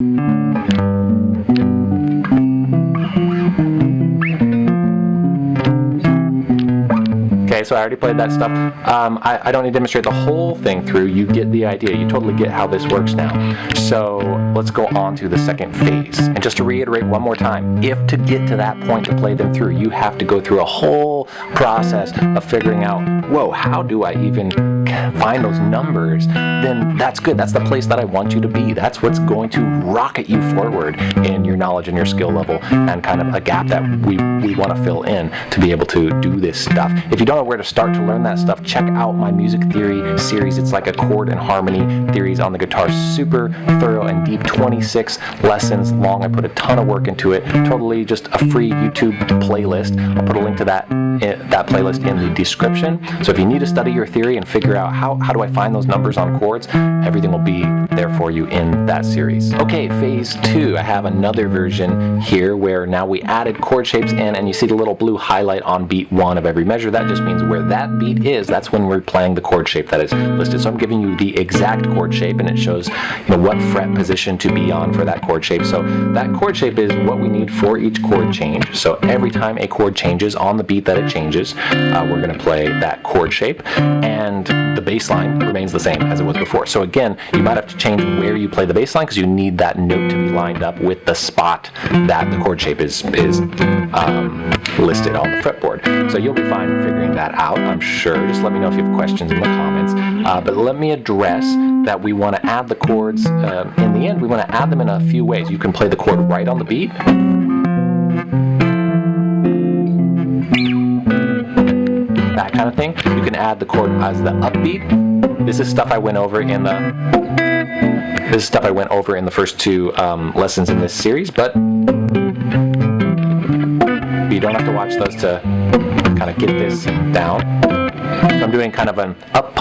Okay, so I already played that stuff. I don't need to demonstrate the whole thing through. You get the idea. You totally get how this works now. So let's go on to the second phase. And just to reiterate one more time, if to get to that point to play them through, you have to go through a whole process of figuring out, whoa, how do I even find those numbers? Then that's good. That's the place that I want you to be. That's what's going to rocket you forward in your knowledge and your skill level, and kind of a gap that we want to fill in to be able to do this stuff. If you don't know where to start to learn that stuff, check out my music theory series. It's like a chord and harmony theories on the guitar. Super thorough and deep, 26 lessons long. I put a ton of work into it. Totally just a free YouTube playlist. I'll put a link to that playlist in the description. So if you need to study your theory and figure out how do I find those numbers on chords, everything will be there for you in that series. Okay, phase 2. I have another version here where now we added chord shapes in, and you see the little blue highlight on beat 1 of every measure. That just means where that beat is, that's when we're playing the chord shape that is listed. So I'm giving you the exact chord shape, and it shows what fret position to be on for that chord shape. So that chord shape is what we need for each chord change. So every time a chord changes on the beat that it changes, we're going to play that chord shape, and the bass line remains the same as it was before. So again, you might have to change where you play the bass line because you need that note to be lined up with the spot that the chord shape is listed on the fretboard. So you'll be fine figuring that out, I'm sure. Just let me know if you have questions in the comments. But let me address that we want to add the chords. In the end, we want to add them in a few ways. You can play the chord right on the beat. That kind of thing. You can add the chord as the upbeat. This is stuff I went over in the first 2 lessons in this series, but you don't have to watch those to kind of get this down. So I'm doing kind of an up punch